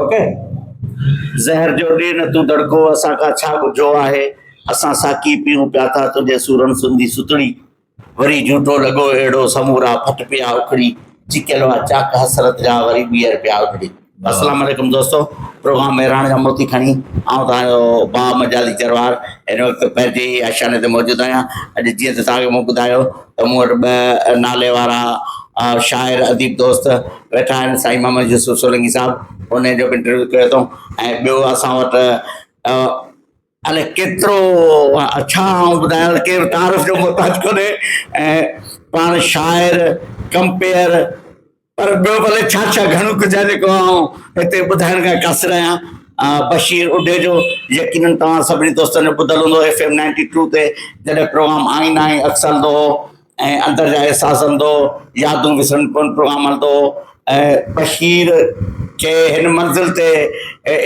Okay. ज़हर जो ॾे न तूं दड़को असांखां छा ॿुधो आहे, असां साकी पियूं पिया था तुंहिंजे सूरन सुंदी सुतड़ी, वरी झूठो लॻो अहिड़ो समूरा फट पिया उखड़ी, चिकियल हुआ चाक हसरत जा वरी ॿीहर पिया उखड़ी। अस्सलाम वालेकुम दोस्तों, प्रोग्राम मेहरान जा मोती खणी आउं तव्हांजो बा मजाली चरवार हिन वक़्तु पंहिंजे ई आशाने ते मौजूदु आहियां। अॼु जीअं त तव्हांखे मूं ॿुधायो त मूं वटि ॿ नाले वारा शाइर अदीब दोस्त वेठा आहिनि, साईं मोहम्मद यूसुफ सोलंकी साहब, उन जो बि इंटरव्यू कयो अथऊं। ऐं ॿियो असां वटि अलाए केतिरो छा आउं ॿुधायां, केरु तारीफ़ जो मोहताज कोन्हे, ऐं पाण शाइर कंपेयर, पर ॿियो भले छा छा घणो कुझु आहे जेको आउं हिते ॿुधाइण खां क़ासिर आहियां। बशीर उडे जो यकीनन तव्हां सभिनी दोस्तनि ॿुधल हूंदो FM 92 ते जॾहिं प्रोग्राम आईं नाई अक्सर हलंदो हो ऐं अंदरि जा एहसास हलंदो हो, यादूं विसरनि कोन प्रोग्राम हलंदो हो। ऐं बशीर खे हिन मंज़िल ते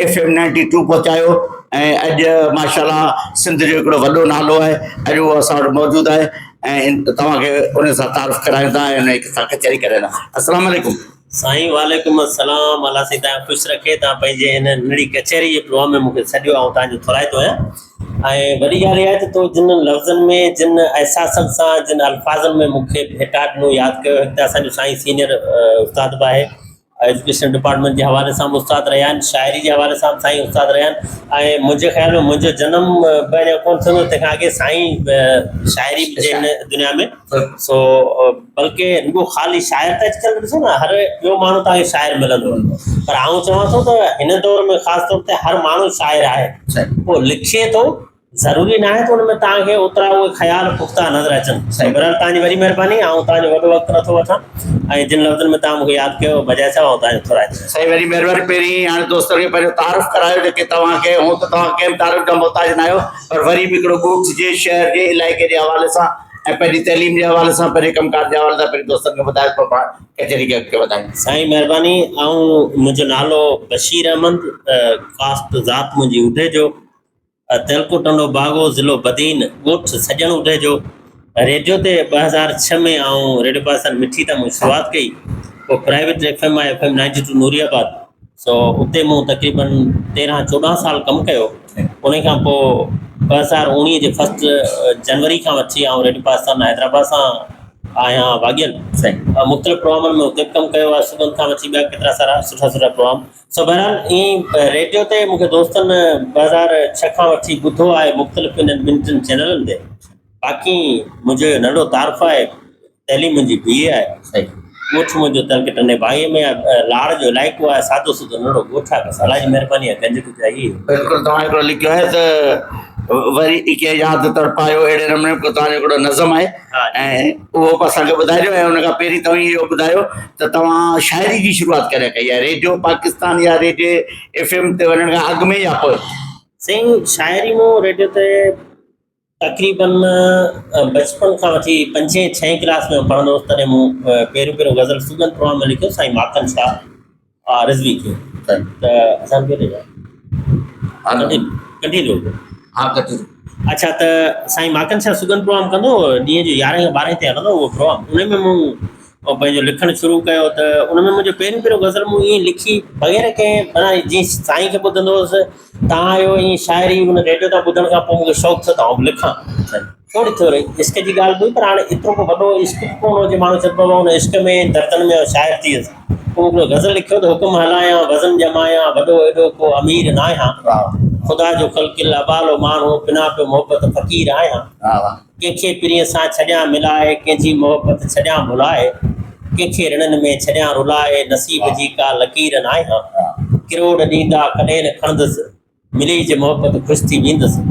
FM 92 पहुचायो ऐं अॼु माशाल्लाह सिंध जो हिकिड़ो वॾो नालो आहे, अॼु उहो असां वटि मौजूदु आहे ऐं तव्हांखे उन सां तारीफ़ करायूं था ऐं उन सां कचहरी करायूं था। अस्सलाम वालेकुम साईं। वालेकुम अस्सलाम। अल्लाह साईं तव्हां ख़ुशि रखे, तव्हां पंहिंजे हिन नंढी कचहरी जे प्रोग्राम में मूंखे सॾियो ऐं तव्हांजो थोराइतो आहियां। ऐं वॾी ॻाल्हि इहा आहे त तो जिन लफ़्ज़नि में, जिन एहसासनि सां, जिन अल्फाज़नि में मूंखे भेटा ॾिनो, यादि कयो। हिकु त असांजो साईं सीनियर उस्ताद बि आहे, एजुकेशन डिपार्टमेंट जे हवाले सां उस्ताद रहिया आहिनि, शाइरी जे हवाले सां साईं उस्ताद रहिया आहिनि। ऐं मुंहिंजे ख़्याल में मुंहिंजो जनमु ॿ कोन थींदो तंहिंखां अॻे साईं शाइरी जे हिन दुनिया में, सो बल्कि रुॻो ख़ाली शाइर त अॼुकल्ह ॾिसो न हर ॿियो माण्हू तव्हांखे शाइर मिलंदो, पर आउं चवां थो त हिन दौर में ख़ासि तौर ते हर माण्हू शाइर आहे। पोइ लिखे थो, ज़रूरी न आहे त हुन में तव्हांखे ओतिरा उहे ख़्याल पुख़्ता नज़र अचनि। बहरहाल तव्हांजी वॾी महिरबानी, ऐं तव्हांजो वॾो वक़्तु नथो वठां ऐं जिन लफ़्ज़नि में तव्हां मूंखे यादि कयो बजाए सां तव्हांजो थोराए साईं वॾी महिरबानी। पहिरीं हाणे दोस्तनि खे पंहिंजो तारीफ़ करायो जेके तव्हांखे, हूअं त तव्हां कंहिं तारीफ़ जा मोहताज न आहियो, पर वरी बि हिकिड़ो ॻोठ जे शहर जे इलाइक़े जे हवाले सां ऐं पंहिंजी तइलीम जे हवाले सां, पंहिंजे कमकार जे हवाले सां पंहिंजे दोस्तनि खे ॿुधायो पोइ पाण कचहरी खे अॻिते वधायूं। साईं महिरबानी। ऐं मुंहिंजो नालो बशीर अहमद, कास्ट ज़ात मुंहिंजी उडे जो, तेलकोट टंडो बागो, ज़िलो बदीन, ॻोठ सॼण उडे जो। रेडियो ते 2006 में ऐं रेडियो पाकिस्तान मिठी तां मूं शुरूआति कई। पोइ प्राइवेट FM आहे FM 92 नूरियाबाद, सो उते मूं तक़रीबन 13-14 साल कमु कयो। उन खां पोइ 2019 जे 1 जनवरी खां वठी ऐं रेडियो पाकिस्तान हैदराबाद सां आहियां वाॻियल। मुख़्तलिफ़ प्रोग्रामनि में उते बि कमु कयो आहे, सुबुह खां वठी ॿिया केतिरा सारा सुठा सुठा प्रोग्राम। सो बहरहाल ईअं रेडियो ते मूंखे दोस्तनि 2006 खां वठी ॿुधो आहे मुख़्तलिफ़ इन्हनि 2-3 चैनलनि ते। बाक़ी मुंहिंजो नंढो तारीफ़ आहे, तइलीम मुंहिंजी BA आहे, ॻोठ मुंहिंजो तलके टंडे बाईअ में आहे, लाड़ जो इलाइक़ो आहे, सादो सुधो नंढो ॻोठ आहे, बसि अलाह जी महिरबानी आहे, गंज कुझु आहे। बिल्कुलु तव्हां हिकिड़ो लिखियो आहे त वरी के यादि तड़पायो, अहिड़े नमूने तव्हांजो हिकिड़ो नज़म आहे ऐं उहो बि असांखे ॿुधाइजो। ऐं हुन खां पहिरीं तव्हां इहो ॿुधायो त तव्हां शाइरी जी शुरूआति कॾहिं कई आहे, रेडियो पाकिस्तान या रेडियो FM ते वञण खां अॻु में या पोइ? साईं शाइरी मूं रेडियो ते तक़रीबन बचपन खां वठी 5-6 क्लास में पढ़ंदो हुउसि, तॾहिं मूं पहिरियों गज़ल सुगंध प्रोग्राम में लिखियो साईं माखन शाह रिज़वी खे। त असां कढी ॾियो। अच्छा, त साईं माखन शाह सुगंध प्रोग्राम कंदो ॾींहं जो 11 खां 12 ते हलंदो उहो प्रोग्राम। उन में मूं पंहिंजो लिखणु शुरू कयो, त उन में मुंहिंजो पहिरियों गज़ल मूं ईअं लिखी बग़ैर कंहिं माना जीअं साईं खे ॿुधंदो हुउसि, तव्हां आहियो ईअं शाइरी उन रेडियो तां ॿुधण खां पोइ मूंखे शौक़ु थियो त लिखां। थोरी इश्क जी ॻाल्हि हुई, पर हाणे एतिरो को वॾो इश्क कोन हो जे माण्हू चइबो आहे हुन इश्क में दर्दनि में शाइर थी वियुसि। पोइ हिकिड़ो गज़ल लिखियो त हुकुम हलायां वज़न ॼमायां, वॾो एॾो को अमीर न आहियां, ख़ुदा जो ख़ल्क़िल अबालो माण्हू बिना पियो मोहबत फ़क़ीर आहियां। कंहिंखे पिरीअ सां छॾियां मिलाए, कंहिंजी मोहबत छॾियां भुलाए, कंहिंखे रिणनि में छॾियां रुलाए, नसीब जी का लकीर न आहियां। किरोड़ ॾींदा कॾहिं न खणंदुसि, मिली जे मोहबत ख़ुशि थी वेंदुसि।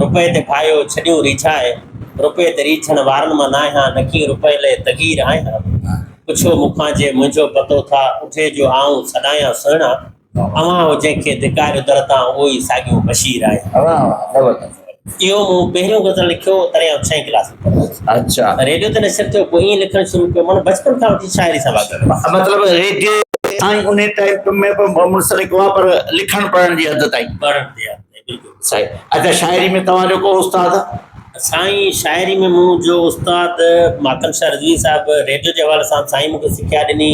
रुपए ते भायो छॾियूं रिछाए, रुपए ते रीछण वारनि मां न आहियां, नकी रुपए लाइ तगीर आहियां। पुछो मूंखां जे मुंहिंजो पतो था, उठे जो आऊं सॾायां सुहिणा, अवां हो जंहिंखे धिकारियो दर तां उहो ई साॻियो बशीर आहे। इहो मूं पहिरियों गज़ल लिखियो तॾहिं 6 क्लास में। अच्छा, रेडियो ते नशर थियो, पोइ ईअं लिखणु शुरू कयो, माना बचपन खां वठी शाइरी सां वाक़ुफ़। मतिलबु रेडियो साईं उन टाइम में मुंसलिक हुआ, पर लिखण पढ़ण जी हद ताईं। पढ़ण जी हद ताईं, बिल्कुलु सही। अच्छा, शाइरी में तव्हांजो को उस्ताद? साईं शाइरी में मुंहिंजो उस्ताद माकन शाह रिज़वी साहिबु रेडियो जे हवाले सां साईं मूंखे सिखिया ॾिनी।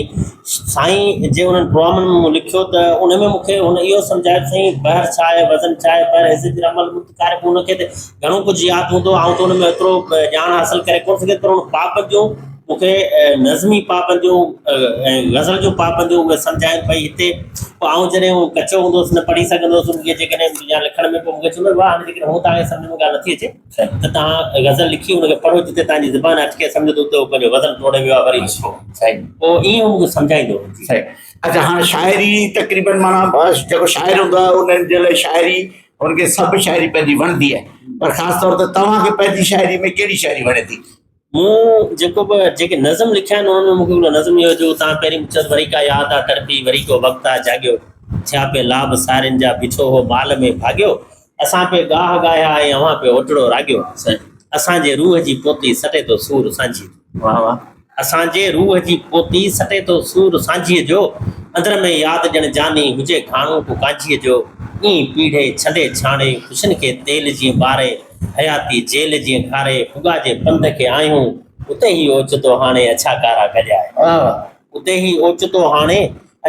साईं जे उन्हनि प्रोग्रामनि में मूं लिखियो त उन में मूंखे हुन इहो सम्झायो साईं ॿाहिरि छा आहे वज़न छा आहे ॿाहिरि हिज़त अमल मुतकारिफ़ हुनखे त घणो कुझु यादि हूंदो ऐं त हुन में एतिरो ॼाण हासिलु करे कोन सघे पर हुन पाबंदियूं मूंखे नज़मी पाबंदियूं ऐं गज़ल जूं पाबंदियूं उहे सम्झाइनि भई हिते आउं जॾहिं उहो कचो हूंदोसि न पढ़ी सघंदोसि उनखे जेकॾहिं या लिखण में पोइ मूंखे चवंदो वाह हाणे जेकॾहिं हू तव्हांखे सम्झ में ॻाल्हि नथी अचे त तव्हां गज़ल लिखी हुनखे पढ़ो जिते तव्हांजी ज़ुबान अटके सम्झो त उते पंहिंजो वज़न तोड़े वियो आहे वरी पोइ ईअं मूंखे सम्झाईंदो। अच्छा हाणे शाइरी तक़रीबन माना बस जेको शाइर हूंदो आहे उन्हनि जे लाइ शाइरी उनखे सभु शाइरी पंहिंजी वणंदी आहे पर ख़ासि तौर ते तव्हांखे पंहिंजी शाइरी में कहिड़ी शाइरी वणे थी? मूं जेको बि जेके नज़म लिखिया आहिनि उन्हनि में मूंखे हिकिड़ो नज़म इहो जो तव्हां पहिरीं चयो वरी का यादि आहे तड़पी वरी को वक़्तु आहे जाॻियो थिया पे लाभ सारियुनि जा बिछो हो माल में भाॻियो असां पे गाह ॻाया ऐं अव्हां पे ओटड़ो राॻियो असांजे रूह जी पोती सटे थो सूर सांझी। वाह वाह। असांजे रूह जी पोती सटे थो सूर सांझीअ जो अंदर में यादि ॼण जानी हुजे खाणो को कांझीअ जो ईं पीढ़े छॾे छाणे ख़ुशियुनि खे तेल जीअं ॿारे हयाती जेल जीअं खारे फुगा जे पंध खे आहियूं उते ई ओचितो हाणे अछा कारा गॾिया आहिनि उते ई ओचितो हाणे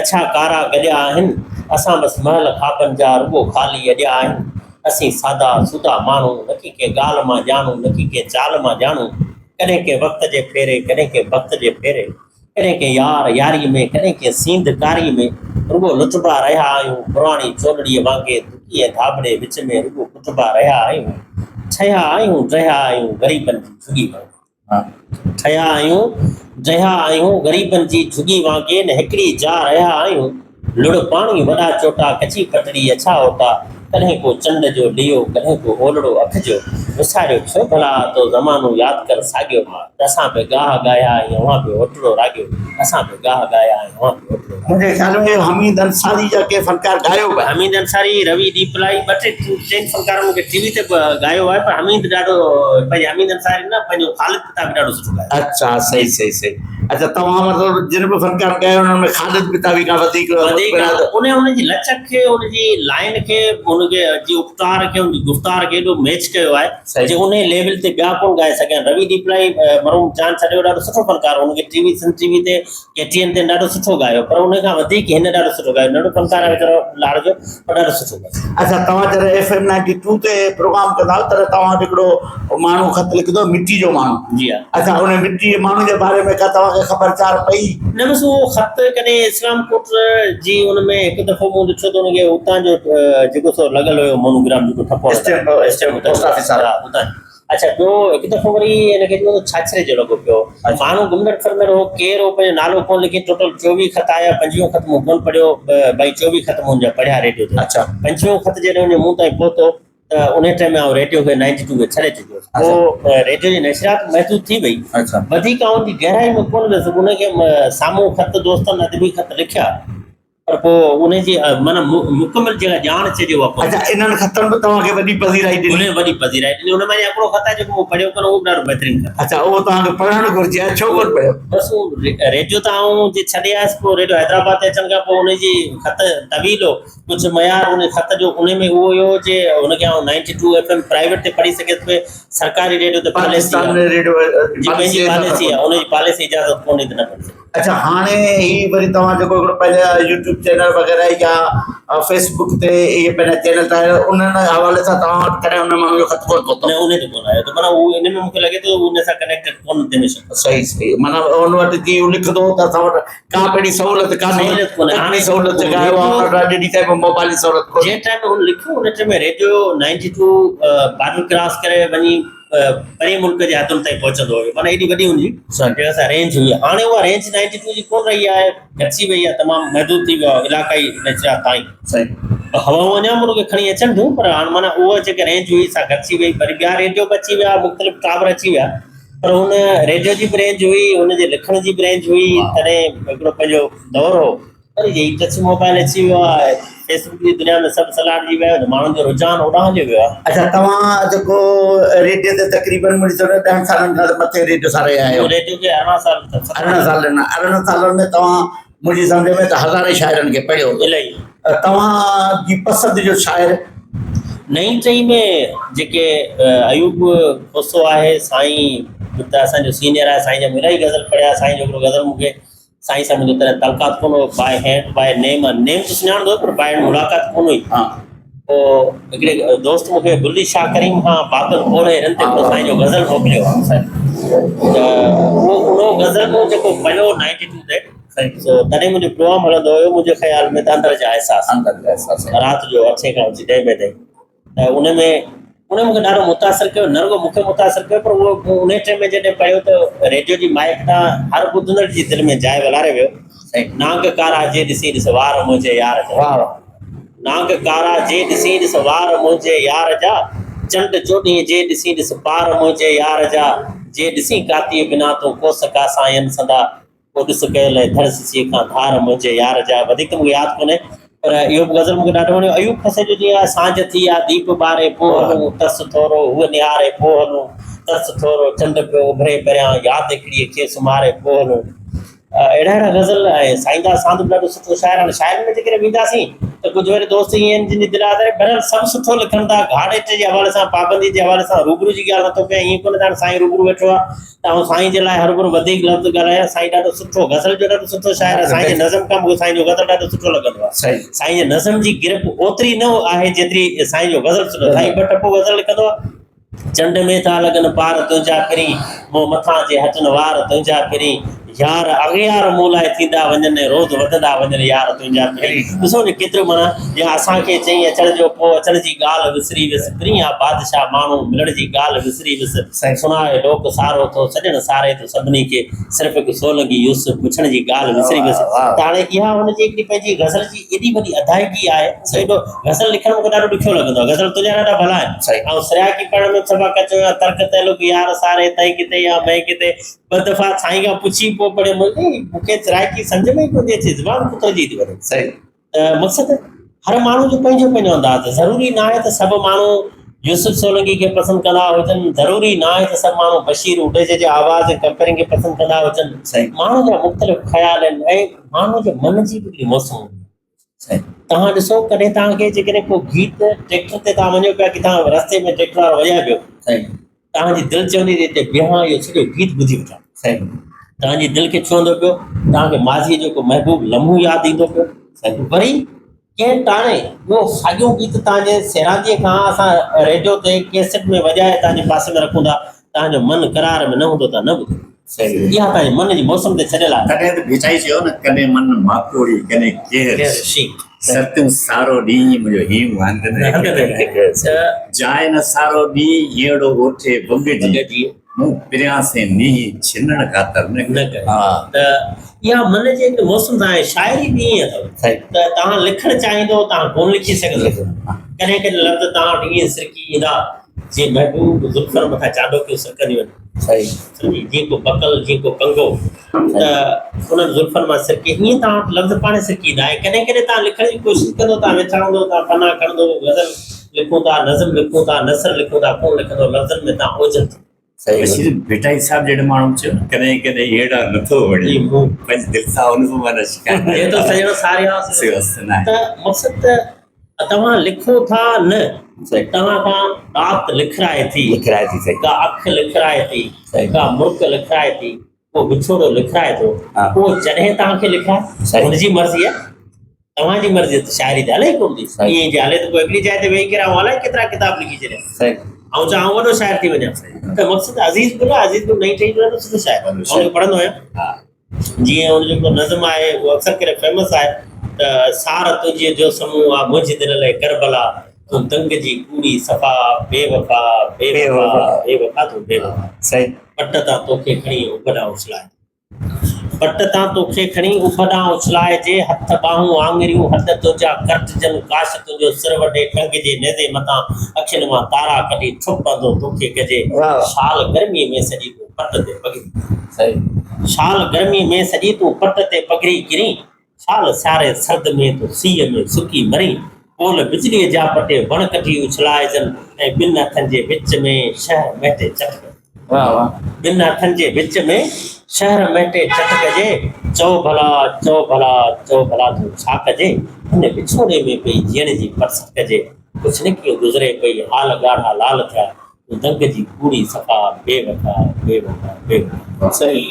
अछा कारा गॾिया आहिनि असां बसि महल खाबनि जा रुॻो ख़ाली अॼिया आहिनि असीं सादा सुदा माण्हू न की के ॻाल्हि मां ॼाणूं न की के चाल मां ॼाणूं कॾहिं के वक़्त जे फेरे कॾहिं के वक़्त जे फेरे कॾहिं के यार यारीअ में कॾहिं के सींद कारी में रुॻो लुचबा रहिया आहियूं पुराणी चोलड़ीअ वांगे दुखी ऐं धाबड़े विच में रुॻो कुटबा रहिया आहियूं ठहिया आहियूं रहिया आहियूं ग़रीबनि जी झुगी वांगे ठहिया आहियूं रहिया आहियूं ग़रीबनि जी झुगी वांगे न हिकिड़ी जा रहिया आहियूं लुड़ पाणी वॾा चोटा कची पटड़ी अछा ओटा कॾहिं को चंड जो ॾीओ कॾहिं को ओलड़ो अख जो विसारियो छो भला तो ज़मानो यादि कर साॻियो असां पे गाह ॻाया ऐं अव्हां पे ओटड़ो राॻियो असां पे गाह ॻाया ऐं अव्हां पे ओटड़ो मुंहिंजे ख़्याल में हमीद अंसारी जा के फनकार गायो बि हमीद अंसारी रवि दीपलाई ॿ टे फनकार मूंखे टीवी ते गायो आहे पर हमीद ॾाढो पंहिंजे हमीद अंसारी न पंहिंजो ख़ालिद किताबी ॾाढो सुठो गायो। अच्छा सही सही सही। अच्छा तव्हां मतिलबु जिन बि फनकार गायो हुननि में ख़ालिद किताबी खां वधीक उनजी लचक खे उनजी लाइन खे उनखे जी उफ़्तार खे उनजी गुफ़्तार खे एॾो मैच कयो आहे जे उन लेवल ते ॿिया कोन ॻाए सघिया। रवि दीपलाई मरूम जान छॾियो ॾाढो सुठो फनकार उनखे टीवी सन टीवी ते KTN ते ॾाढो सुठो गायो पर उन खां वधीक हिन ॾाढो सुठो गायो नंढो फनकार आहे वीचारो लाड़ जो पर ॾाढो सुठो गायो। अच्छा तव्हां जॾहिं FM 92 ते प्रोग्राम कंदा त तव्हां हिकिड़ो माण्हू ख़त लिखंदो मिटी जो माण्हू। जी हा। अच्छा उन मिटी जे माण्हू जे बारे में का तव्हांखे ख़बरचार पई? न बसि उहो ख़त कॾहिं इस्लामकोट जी उन में हिकु दफ़ो मूं ॾिठो त उनखे उतां जो जेको सो लॻल हुयो मोनोग्राम जेको ठपो उतां। अच्छा ॿियो हिकु दफ़ो वरी हिनखे छाछरे जो लॻो पियो माण्हू घुमंदड़ फिरंदड़ हो केरु हो पंहिंजो नालो कोन लिखी टोटल 24 ख़त आया 25 ख़त मूं कोन पढ़ियो भई 24 ख़त मुंहिंजा पढ़िया रेडियो ते। अच्छा 25 ख़त जॾहिं उन मूं ताईं पहुतो त उन टाइम में रेडियो खे 92 खे छॾे चुकियो पोइ रेडियो जी नशरियात महदूद थी वई। अच्छा वधीक उनजी गहराई में कोन वियुसि उनखे साम्हूं ख़त दोस्तनि अदबी ख़त लिखिया पर पोइ उनजी माना मुकमल जेका ॼाण चइजे उहा। अच्छा इन्हनि ख़तनि में तव्हांखे वॾी पज़ीराई ॾिनी? उन वॾी पज़ीराई ॾिनी उन में हिकिड़ो ख़त आहे जेको मूं पढ़ियो कोन उहो ॾाढो बहितरीनु ख़त। अच्छा उहो तव्हांखे पढ़णु घुरिजे छो कोन पढ़ियो? बसि उहो रेडियो त आऊं जे छॾे आयुसि पोइ रेडियो हैदराबाद ते अचण खां पोइ उनजी ख़त तवील हो कुझु मयार उन ख़त जो उन में उहो हुयो जे हुनखे आऊं 92 FM प्राइवेट ते पढ़ी सघे पई सरकारी रेडियो ते पॉलिसी पंहिंजी पॉलिसी आहे उनजी पॉलिसी इजाज़त कोन्हे त न पढ़ी। अच्छा हाणे ही वरी तव्हां जेको हिकिड़ो पंहिंजा यूट्यूब चैनल वग़ैरह या फेसबुक ते इहे पंहिंजा चैनल ठाहियो उन्हनि हवाले सां तव्हां कॾहिं उन माण्हू जो ख़त कोन पहुतो? न उन ते कोन आयो त माना उहो इन में मूंखे लॻे थो उन सां कनेक्टेड कोन थी सघे। सही सही माना उन वटि की लिखंदो त असां वटि का पहिरीं सहूलियत कोन्हे हाणे सहूलियत गायो आहे मोबाइल जी सहूलियत कोन्हे। जंहिं टाइम हुन लिखियो उन टाइम में रेडियो 92 बार्डर क्रॉस करे वञी परे मुल्क जे हथुनि ताईं पहुचंदो हुयो माना एॾी वॾी हुनजी असां रेंज हुई। हाणे उहा रेंज 92 जी कोन रही आहे घटिजी वई आहे तमामु महदूद थी वियो आहे इलाक़ाई नशरियात ताईं। सही हवाऊं अञा उनखे खणी अचनि थियूं पर हाणे माना उहा जेका रेंज हुई सा घटिजी वई वरी ॿिया रेडियो बि अची विया मुख़्तलिफ़ टावर अची विया पर हुन रेडियो जी बि रेंज हुई हुनजे लिखण जी बि रेंज हुई तॾहिं हिकिड़ो पंहिंजो दौर हो वरी जे टच मोबाइल अची वियो आहे फेसबुक जी दुनिया में सभु सलाह ॾी वियो आहे माण्हुनि जो रुझान ओॾां हलियो वियो आहे। अच्छा तव्हां जेको रेडियो ते तक़रीबन मुंहिंजी 10 सालनि खां मथे रेडियो सां रहिया आहियो? रेडियो खे 18 साल में तव्हां मुंहिंजी सम्झ में त हज़ारे शाइरनि खे पढ़ियो इलाही। तव्हांजी पसंदि जो शाइर? नई चई में जेके अयूब खोसो आहे साईं त असांजो सीनियर आहे साईं जा मिलाई गज़ल पढ़िया साईं जो हिकिड़ो गज़ल मूंखे साईं सां मुंहिंजो तरह तलकात कोन हो बाय हैंड बाय नेम त सुञाणंदो पर बाय मुलाक़ात कोन हुई हाँ पोइ हिकिड़े दोस्त मूंखे गुल्ली शाह करीम खां बाक़ल ओड़े हिन ते हिकिड़ो साईं जो गज़ल मोकिलियो त उहो गज़ल मूं जेको पढ़ियो 92 ते सो तॾहिं मुंहिंजो प्रोग्राम हलंदो हुयो मुंहिंजे ख़्याल में त अंदर जा अहसास राति जो 8 खां 10 बजे ताईं त उन मूंखे ॾाढो मुतासिर कयो न रुगो मूंखे मुतासिर कयो पर उहो उन टाइम में जॾहिं पढ़ियो त रेडियो जी माइक तां हर ॿुधंदड़ जी दिलि में जाइ वलारे वियो नांग कारा जे ॾिसी ॾिस वार मुंहिंजे यार जा नांग कारा जे ॾिसी ॾिस वार मुंहिंजे यार जा चंड चोॾीं जे ॾिसी ॾिस पार मुंहिंजे यार जा जे ॾिसी कातीअ बिना तूं कोस कासायन संदा पोइ ॾिस कयल धरसी खां धार मुंहिंजे यार जा वधीक मूंखे यादि कोन्हे पर इहो गज़ल मूंखे ॾाढो वणियो अयूब खसे जो जीअं सांझ थी आहे दीप ॿारे पोइ हलूं तस थोरो हूअ निहारे पोइ हलूं तस थोरो चंड पियो उभरे परियां यादि हिकिड़ीअ खे सुम्हारे पोइ हलूं अहिड़ा अहिड़ा गज़ल ऐं साईंदास साधू ॾाढो सुठो शाइर आहे शाइर में जेकॾहिं वेंदासीं त कुझु वरी दोस्त ईअं आहिनि जिन जी दिलि आहे भरियल सभु सुठो लिखनि था घाड़े जे हवाले सां पाबंदी जे हवाले सां रूबरू जी ॻाल्हि नथो कयां ईअं कोन्हे त साईं रूबरू वेठो आहे त आउं साईं जे लाइ हर भरू वधीक लफ़्ज़ ॻाल्हायां साईं ॾाढो सुठो गज़ल जो ॾाढो सुठो शाइर आहे साईं जे नज़म खां मूंखे साईं जो गज़ल ॾाढो सुठो लॻंदो आहे साईं जे नज़म जी गिरफ़ ओतिरी न आहे जेतिरी साईं जो गज़ल सुठो साईं ॿ टपो गज़ल लिखंदो आहे चंड में था लॻनि पार तुंहिंजा फिरी मूं मथां जे हटनि वार तुंहिंजा फिरी यार अॻियार मूं लाइ थींदा वञनि रोज़ वधंदा वञनि यार तुंहिंजा फिरी ॾिसो न केतिरो माना या असांखे चई अचण जो पोइ अचण जी ॻाल्हि विसरी विस प्रिय आहे बादशाह माण्हू मिलण जी ॻाल्हि विसरी विस सुनाए लोक सारो थो सॼण सारे थो सभिनी खे सिर्फ़ु हिकु सोलंगी यूसुफ पुछण जी ॻाल्हि विसरी विस त हाणे इहा हुनजी हिकिड़ी पंहिंजी गज़ल जी एॾी वॾी अदायगी आहे एॾो गज़ल लिखणु मूंखे ॾाढो ॾुखियो लॻंदो आहे गज़ल तुंहिंजा ॾाढा भला आहिनि ऐं सिराकी पढ़ण में सभा कचो या तर्क तैलुक यार सारे तई किथे या मैं किथे ॿ दफ़ा साईं खां पुछी पोइ पढ़े मूंखे सिराकी सम्झ में ई कोन्हे अचे ज़ुबान कुतरजी थी वञे त मक़सदु हर माण्हू जो पंहिंजो पंहिंजो अंदाज़ ज़रूरी न आहे त सभु माण्हू यूसुफ सोलंकी खे पसंदि कंदा हुजनि ज़रूरी न आहे त सभु माण्हू बशीर उडेजे जे आवाज़ ऐं कंपेरिंग खे पसंदि कंदा हुजनि माण्हू जा मुख़्तलिफ़ ख़्याल आहिनि ऐं माण्हू जे मन जी बि हिकिड़ी मौसम हूंदी आहे तव्हां ॾिसो कॾहिं तव्हांखे जेकॾहिं को गीत ट्रैक्टर ते तव्हां वञो पिया कि तव्हां रस्ते में ट्रैक्टर वारो वॼाए पियो तव्हांजी दिलि चवंदी हिते बीहां इहो सॼो गीत ॿुधी वठां तव्हांजी दिलि खे छुहंदो पियो तव्हांखे माज़ीअ जो को महबूब लम्हो यादि ईंदो पियो वरी कंहिं टाणे ॿियो साॻियो गीत तव्हांजे सैरादीअ खां असां रेडियो ते कैसेट में वॼाए तव्हांजे पासे में रखूं था तव्हांजो मन करार में न हूंदो त न ॿुधो इहा तव्हांजे मन जी मौसम ते छॾियल आहे कॾहिं त भिचाई चयो न कॾहिं मन माकोड़ी कॾहिं केर सतूं सारो ॾींहुं मुंहिंजो हीउ वांदे जाए न सारो ॾींहुं अहिड़ो ओठे भुॻिजी मूं पिरियां से नींहुं छिनण ख़ातिर न त इहा मन जे हिकु मौसम सां आहे शाइरी बि ईअं अथव त तव्हां लिखणु चाहींदो तव्हां कोन लिखी सघंदो कॾहिं कॾहिं लफ़्ज़ तव्हां वटि ईअं सिरकी ईंदा जीअं महबूब ज़ुल्फर मथां चाॾो पियो सरकंदी वञे जीअं को बकल जीअं को कंगो त उन्हनि ज़ुल्फनि मां सिरके हीअं तव्हां वटि लफ़्ज़ पाणे सिरकी ईंदा ऐं कॾहिं कॾहिं तव्हां लिखण जी कोशिशि कंदो तव्हां विछाईंदो तव्हां पना खणंदो गज़ल लिखूं था नज़म लिखूं था नसर लिखूं था कोन लिखंदो लफ़्ज़नि में तव्हां ओझल भिटाई साहिब जहिड़े माण्हू चयो न कॾहिं कॾहिं अहिड़ा नथो वणे पंहिंजी दिलि सां हुन माना शिकायत त मक़सदु त तव्हां लिखो था न तव्हां खां राति लिखराए थी का अखि लिखराए थी का मुर्क लिखराए थी को विछोड़ो लिखराए थो उहो जॾहिं तव्हांखे लिखराए हुनजी मर्ज़ी आहे तव्हांजी मर्ज़ी त शाइरी त हले कोन थी ईअं जे हले त पोइ हिकिड़ी जाइ ते वेही करे अलाए केतिरा किताब लिखी छॾिया ऐं चाहे वॾो शाइर थी वञा त मक़सदु अज़ीज़ गुल नई ठही ॾाढो सुठो शाइर हुनखे पढ़ंदो आहियां जीअं हुनजो हिकिड़ो नज़म आहे उहो अक्सर करे फेमस आहे त सार तुंहिंजे जो समूह आहे मुंहिंजी दिलि लाइ करबला तूं तंग जी कूड़ी सफ़ा बेवफ़ा बेवफ़ा बेवफ़ा तूं बेवफ़ा पट तां तोखे खणी उबड़ा उछलाए पट तां तोखे खणी उबड़ा उछलाइजे हथ बाहूं आङरियूं हथ तुंहिंजा कटजनि काश तुंहिंजो सिर वॾे टंग जे नेज़े मथां अखियुनि मां तारा कढी ठुप पवंदो तोखे कजे शाल गर्मीअ में सॼी तूं पट ते पगड़ी शाल गर्मीअ में सॼी तूं पट ते पगड़ी किरी शाल सारे सर्द में तूं सीअ में सुकी मरी पोल बिजलीअ जा पटे वण कढी उछलाइजनि ऐं ॿिनि हथनि जे विच में शहर मेटे चटक ॿिनि हथनि जे विच में शहर मेटे चटकजे चओ भला चओ भला चओ भला तूं छा कजे हिन विछोड़े में पई जीअण जी परसत कजे कुछ न कीअं गुज़रे पई हाल ॻाढ़ा लाल थिया दंग जी कूड़ी सफ़ा बेवफा बेवफा बेवफा। सही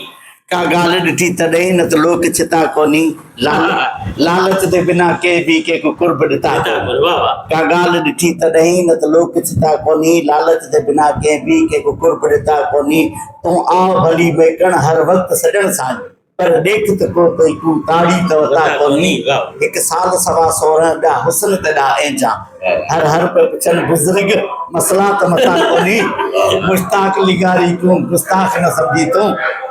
का ॻाल्हि ॾिठी तॾहिं न त लोक चिता कोन्ही लालच जे बिना के बि के को कुर्ब ॾिता कोन्ह। वाह वाह। का ॻाल्हि ॾिठी तॾहिं न त लोक चिता कोन्ही लालच जे बिना के बि के को कुर्ब ॾिता कोन्ही तूं आ भली बेकण हर वक़्तु सॼण सां पर ॾेख त को तई तूं ताड़ी त वता कोन्ही हिकु साल सवा 16 ॿिया हुस्न ते ॾा ऐंजा हर हर पे पुछनि बुज़ुर्ग मसला त मता कोन्ही मुश्ताक लिगारी तूं गुस्ताख न सम्झी तूं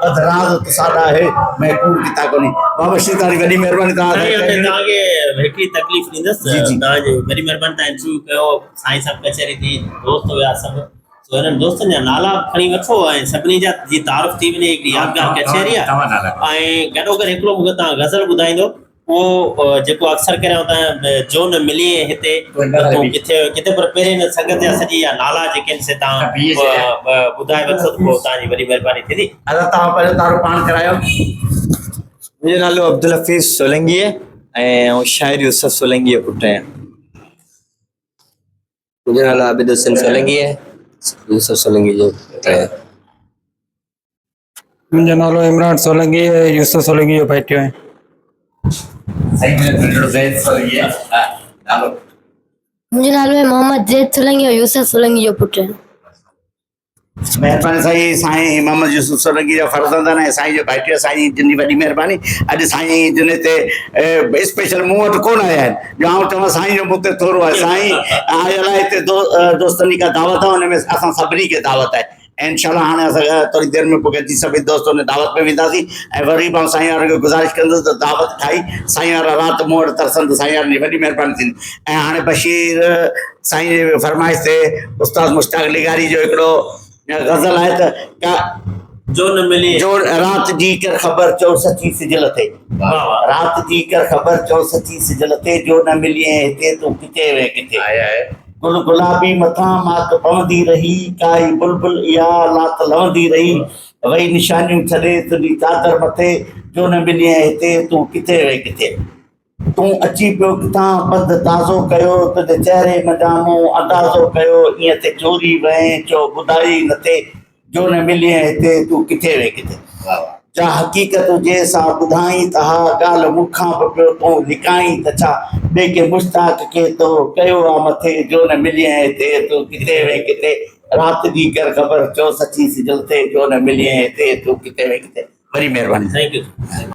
अधराज तू साडा है मैं कूड़ किता कोन्ही। बाबा श्री तारी वॾी महिरबानी तव्हांखे हिकिड़ी तकलीफ़ ॾींदुसि तव्हांजी वॾी महिरबानी तव्हां इंटरव्यू कयो साईं साहब कचहरी थी दोस्त हुया सभु तो हिननि दोस्तनि जा नाला खणी वठो ऐं सभिनी जा जी तारीफ़ थी वञे हिकिड़ी यादगार कचहरी आहे ऐं गॾोगॾु हिकिड़ो मूंखे तव्हां गज़ल ॿुधाईंदो उहो जेको अक्सर करियां तव्हां जो न मिली हिते किथे किथे पर पहिरें न संगत जा सॼी या नाला जेके आहिनि से तव्हां ॿुधाए वठो त पोइ तव्हांजी वॾी महिरबानी थींदी। तव्हां पहिरियों तारो पाण करायो। मुंहिंजो नालो अब्दुल हफ़ीज़ सोलंगी आहे ऐं शाइर यूसुफ सोलंगी जो पुटु आहियां। मुंहिंजो नालो आबिद हुसैन सोलंगी आहे यूसुफ सोलंगी जो पुटु आहियां। मुंहिंजो नालो इमरान सोलंगी आहे यूसुफ सोलंगी जो भाइटियो आहे। मुंहिंजो नालो आहे मोहम्मद ज़ैद सोलंगी और यूसुफ सोलंगी जो पुटु आहे। महिरबानी साईं मोहम्मद यूसुफ सोलंगी जा फर्ज़ंदन ऐं साईं जो भाइटियो साईं जिन जी वॾी महिरबानी। अॼु साईं जिन ते स्पेशल मूं वटि कोन आया आहिनि जो आउं चवां साईं जो मूं ते थोरो आहे साईं आयल आहे हिते दोस्तनि का दावत आहे हुन में असां सभिनी खे दावत आहे ऐं इंशाल्लाह हाणे असां थोरी देरि में पोइ गॾिजी सभई दोस्त हुन दावत में वेंदासीं ऐं वरी मां साईं वारनि खे गुज़ारिश कंदुसि त दावत खाई साईं वारा राति मूं वटि तरसनि त साईं वारनि जी वॾी महिरबानी थींदी। ऐं हाणे बशीर साईं जी फरमाइश ते उस्ताद मुश्ताक लिगारी जो हिकिड़ो गज़ल आहे त का जो न मिली जो रात जी कर खबर चो सची सिजल थे रात जी कर खबर चो सची सिजल थे जो न मिली हिते तूं किथे वे किथे आया है गुल गुलाबी मथां मात पवंदी रही काई बुलबुल इहा लात लवंदी रही वही निशानियूं छॾे तुंहिंजी चादर मथे जो न मिली हिते तूं किथे वे किथे तूं अची पियो किथां पद ताज़ो कयो तुंहिंजे चहिरे मडामो अंदाज़ो कयो ईअं ते चोरी वएं चो ॿुधाई न थे जो न मिली हिते तूं किथे वे किथे जा हक़ीक़त जंहिंसां ॿुधाई त हा ॻाल्हि मूंखां बि पियो तूं लिकाई त छा ॿिए के मुश्ताक खे तो कयो आहे मथे जो न मिली हिते तूं किथे वे किथे राति जी कर ख़बर चो सची सिजल थे जो न मिली हिते तूं किथे वे किथे। वरी महिरबानी। Thank U.